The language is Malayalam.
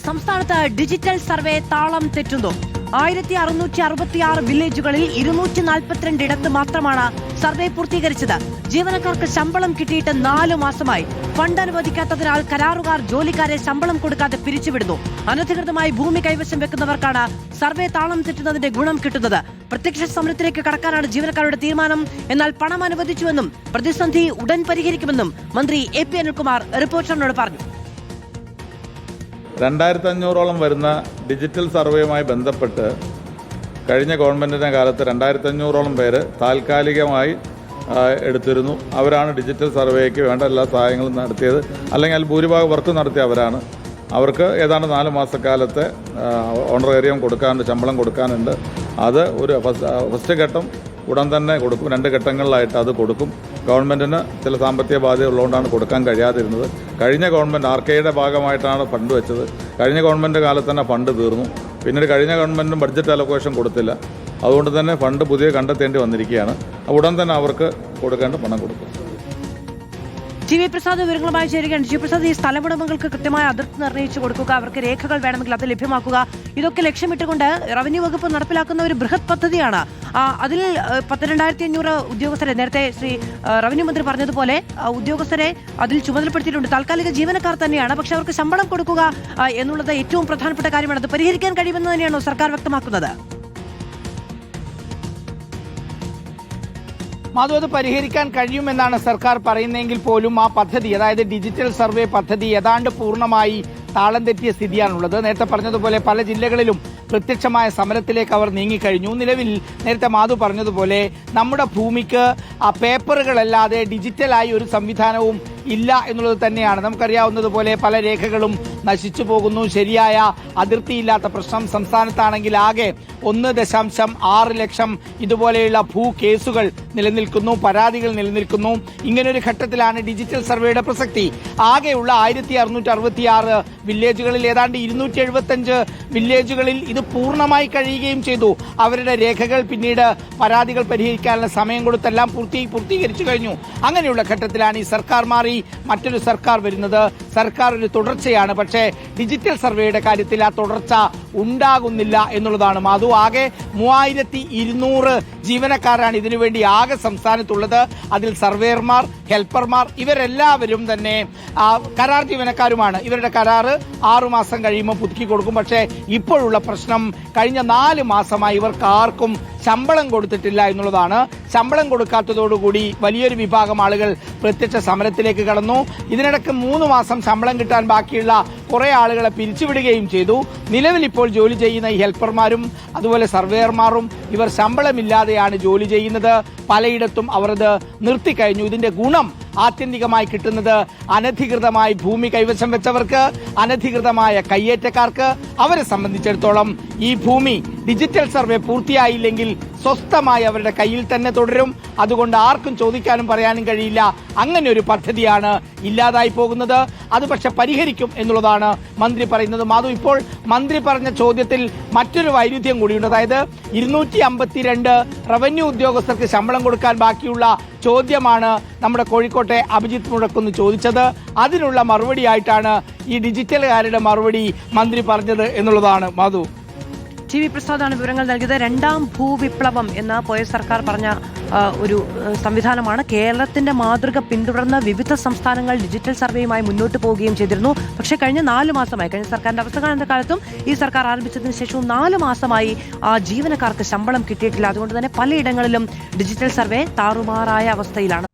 സംസ്ഥാനത്ത് ഡിജിറ്റൽ സർവേ താളം തെറ്റുന്നു. 1666 വില്ലേജുകളിൽ 242 ഇടത്ത് മാത്രമാണ് സർവേ പൂർത്തീകരിച്ചത്. ജീവനക്കാർക്ക് ശമ്പളം കിട്ടിയിട്ട് 4 മാസമായി. ഫണ്ട് അനുവദിക്കാത്തതിനാൽ കരാറുകാർ ജോലിക്കാരെ ശമ്പളം കൊടുക്കാതെ പിരിച്ചുവിടുന്നു. അനധികൃതമായി ഭൂമി കൈവശം വെക്കുന്നവർക്കാണ് സർവേ താളം തെറ്റുന്നതിന്റെ ഗുണം കിട്ടുന്നത്. പ്രത്യക്ഷ സമരത്തിലേക്ക് കടക്കാനാണ് ജീവനക്കാരുടെ തീരുമാനം. എന്നാൽ പണം അനുവദിച്ചുവെന്നും പ്രതിസന്ധി ഉടൻ പരിഹരിക്കുമെന്നും മന്ത്രി എ പി അനിൽകുമാർ റിപ്പോർട്ടറിനോട് പറഞ്ഞു. 2500ഓളം വരുന്ന ഡിജിറ്റൽ സർവേയുമായി ബന്ധപ്പെട്ട് കഴിഞ്ഞ ഗവൺമെൻറ്റിൻ്റെ കാലത്ത് 2500ഓളം പേര് താൽക്കാലികമായി എടുത്തിരുന്നു. അവരാണ് ഡിജിറ്റൽ സർവേക്ക് വേണ്ട എല്ലാ സഹായങ്ങളും നടത്തിയത്. അല്ലെങ്കിൽ അതിൽ ഭൂരിഭാഗം വർക്ക് നടത്തിയ അവരാണ്. അവർക്ക് ഏതാണ്ട് 4 മാസക്കാലത്തെ ഓണറേറിയം കൊടുക്കാനുണ്ട്, ശമ്പളം കൊടുക്കാനുണ്ട്. അത് ഒരു ഫസ്റ്റ് ഘട്ടം ഉടൻ തന്നെ കൊടുക്കും. 2 ഘട്ടങ്ങളിലായിട്ട് അത് കൊടുക്കും. ഗവൺമെൻറ്റിന് ചില സാമ്പത്തിക ബാധ്യത ഉള്ളതുകൊണ്ടാണ് കൊടുക്കാൻ കഴിയാതിരുന്നത്. കഴിഞ്ഞ ഗവൺമെൻറ് ആർകെയുടെ ഭാഗമായിട്ടാണ് ഫണ്ട് വെച്ചത്. കഴിഞ്ഞ ഗവൺമെൻറ് കാലത്ത് തന്നെ ഫണ്ട് തീർന്നു. പിന്നീട് കഴിഞ്ഞ ഗവൺമെൻറ്റും ബഡ്ജറ്റ് അലോക്കേഷൻ കൊടുത്തില്ല. അതുകൊണ്ട് തന്നെ ഫണ്ട് പുതിയ കണ്ടെത്തേണ്ടി വന്നിരിക്കുകയാണ്. ഉടൻ തന്നെ അവർക്ക് കൊടുക്കേണ്ട പണം കൊടുക്കും. ടി വി പ്രസാദ് വിവരങ്ങളുമായി ചേരുകയാണ്. ടി പ്രസാദ്, ഈ സ്ഥലമുടമകൾക്ക് കൃത്യമായ അതിർത്തി നിർണ്ണയിച്ചു കൊടുക്കുക, അവർക്ക് രേഖകൾ വേണമെങ്കിൽ അത് ലഭ്യമാക്കുക, ഇതൊക്കെ ലക്ഷ്യമിട്ടുകൊണ്ട് റവന്യൂ വകുപ്പ് നടപ്പിലാക്കുന്ന ഒരു ബൃഹത് പദ്ധതിയാണ്. അതിൽ 12,500 ഉദ്യോഗസ്ഥരെ, നേരത്തെ ശ്രീ റവന്യൂ മന്ത്രി പറഞ്ഞതുപോലെ ഉദ്യോഗസ്ഥരെ അതിൽ ചുമതലപ്പെടുത്തിയിട്ടുണ്ട്. താൽക്കാലിക ജീവനക്കാർ തന്നെയാണ്. പക്ഷെ അവർക്ക് ശമ്പളം കൊടുക്കുക എന്നുള്ളത് ഏറ്റവും പ്രധാനപ്പെട്ട കാര്യമാണ്. അത് പരിഹരിക്കാൻ കഴിയുമെന്ന് തന്നെയാണോ സർക്കാർ വ്യക്തമാക്കുന്നത്? മാധു, അത് പരിഹരിക്കാൻ കഴിയുമെന്നാണ് സർക്കാർ പറയുന്നതെങ്കിൽ പോലും ആ പദ്ധതി, അതായത് ഡിജിറ്റൽ സർവേ പദ്ധതി ഏതാണ്ട് പൂർണ്ണമായി താളം തെറ്റിയ സ്ഥിതിയാണുള്ളത്. നേരത്തെ പറഞ്ഞതുപോലെ പല ജില്ലകളിലും പ്രത്യക്ഷമായ സമരത്തിലേക്ക് അവർ നീങ്ങിക്കഴിഞ്ഞു. നിലവിൽ നേരത്തെ മാധു പറഞ്ഞതുപോലെ നമ്മുടെ ഭൂമിക്ക് ആ പേപ്പറുകളല്ലാതെ ഡിജിറ്റലായി ഒരു സംവിധാനവും ഇല്ല എന്നുള്ളത് തന്നെയാണ്. നമുക്കറിയാവുന്നതുപോലെ പല രേഖകളും നശിച്ചു പോകുന്നു. ശരിയായ അതിർത്തിയില്ലാത്ത പ്രശ്നം. സംസ്ഥാനത്താണെങ്കിൽ ആകെ 1.6 ലക്ഷം ഇതുപോലെയുള്ള ഭൂ കേസുകൾ നിലനിൽക്കുന്നു, പരാതികൾ നിലനിൽക്കുന്നു. ഇങ്ങനൊരു ഘട്ടത്തിലാണ് ഡിജിറ്റൽ സർവേയുടെ പ്രസക്തി. ആകെയുള്ള 1666 വില്ലേജുകളിൽ ഏതാണ്ട് 275 വില്ലേജുകളിൽ ഇത് പൂർണ്ണമായി കഴിയുകയും ചെയ്തു. അവരുടെ രേഖകൾ പിന്നീട് പരാതികൾ പരിഹരിക്കാനുള്ള സമയം കൊടുത്തെല്ലാം പൂർത്തീകരിച്ചു കഴിഞ്ഞു. അങ്ങനെയുള്ള ഘട്ടത്തിലാണ് ഈ സർക്കാർ മാറി മറ്റൊരു സർക്കാർ വരുന്നത്. സർക്കാർ ഒരു തുടർച്ചയാണ്. പക്ഷേ ഡിജിറ്റൽ സർവേയുടെ കാര്യത്തിൽ ആ തുടർച്ച ഉണ്ടാകുന്നില്ല എന്നുള്ളതാണ് മാധു. ആകെ 3200 ജീവനക്കാരാണ് ഇതിനുവേണ്ടി ആകെ സംസ്ഥാനത്തുള്ളത്. അതിൽ സർവേയർമാർ, ഹെൽപ്പർമാർ, ഇവരെല്ലാവരും തന്നെ കരാർ ജീവനക്കാരുമാണ്. ഇവരുടെ കരാറ് 6 മാസം കഴിയുമ്പോൾ പുതുക്കി കൊടുക്കും. പക്ഷേ ഇപ്പോഴുള്ള പ്രശ്നം കഴിഞ്ഞ 4 മാസമായി ഇവർക്ക് ആർക്കും ശമ്പളം കൊടുത്തിട്ടില്ല എന്നുള്ളതാണ്. ശമ്പളം കൊടുക്കാത്തതോടുകൂടി വലിയൊരു വിഭാഗം ആളുകൾ പ്രത്യക്ഷ സമരത്തിലേക്ക് കടന്നു. ഇതിനിടയ്ക്ക് 3 മാസം ശമ്പളം കിട്ടാൻ ബാക്കിയുള്ള കുറെ ആളുകളെ പിരിച്ചുവിടുകയും ചെയ്തു. നിലവിൽ ഇപ്പോൾ ജോലി ചെയ്യുന്ന ഈ ഹെൽപ്പർമാരും അതുപോലെ സർവേയർമാരും ഇവർ ശമ്പളമില്ലാതെയാണ് ജോലി ചെയ്യുന്നത്. പലയിടത്തും അവർ അത് നിർത്തിക്കഴിഞ്ഞു. ഇതിന്റെ ഗുണം ആത്യന്തികമായി കിട്ടുന്നത് അനധികൃതമായി ഭൂമി കൈവശം വെച്ചവർക്ക്, അനധികൃതമായ കയ്യേറ്റക്കാർക്ക്. അവരെ സംബന്ധിച്ചിടത്തോളം ഈ ഭൂമി ഡിജിറ്റൽ സർവേ പൂർത്തിയായില്ലെങ്കിൽ സ്വസ്ഥമായി അവരുടെ കയ്യിൽ തന്നെ തുടരും. അതുകൊണ്ട് ആർക്കും ചോദിക്കാനും പറയാനും കഴിയില്ല. അങ്ങനെ ഒരു പദ്ധതിയാണ് ഇല്ലാതായി പോകുന്നത്. അത് പക്ഷെ പരിഹരിക്കും എന്നുള്ളതാണ് മന്ത്രി പറയുന്നത്. മാധു, ഇപ്പോൾ മന്ത്രി പറഞ്ഞ ചോദ്യത്തിൽ മറ്റൊരു വൈരുദ്ധ്യം കൂടിയുണ്ട്. അതായത് 252 റവന്യൂ ഉദ്യോഗസ്ഥർക്ക് ശമ്പളം കൊടുക്കാൻ ബാക്കിയുള്ള ചോദ്യമാണ് നമ്മുടെ കോഴിക്കോട്ടെ അഭിജിത്ത് മുഴക്കുന്ന് ചോദിച്ചത്. അതിനുള്ള മറുപടിയായിട്ടാണ് ഈ ഡിജിറ്റലുകാരുടെ മറുപടി മന്ത്രി പറഞ്ഞത് എന്നുള്ളതാണ് മാധു. ടി വി പ്രസാദാണ് വിവരങ്ങൾ നൽകിയത്. 2ാം ഭൂവിപ്ലവം എന്ന് പോയ സർക്കാർ പറഞ്ഞ ഒരു സംവിധാനമാണ്. കേരളത്തിന്റെ മാതൃക പിന്തുടർന്ന് വിവിധ സംസ്ഥാനങ്ങൾ ഡിജിറ്റൽ സർവേയുമായി മുന്നോട്ട് പോവുകയും ചെയ്തിരുന്നു. പക്ഷേ കഴിഞ്ഞ 4 മാസമായി, കഴിഞ്ഞ സർക്കാരിന്റെ അവസാന കാലത്തും ഈ സർക്കാർ ആരംഭിച്ചതിന് ശേഷവും 4 മാസമായി ജീവനക്കാർക്ക് ശമ്പളം കിട്ടിയിട്ടില്ല. അതുകൊണ്ട് തന്നെ പലയിടങ്ങളിലും ഡിജിറ്റൽ സർവേ താറുമാറായ അവസ്ഥയിലാണ്.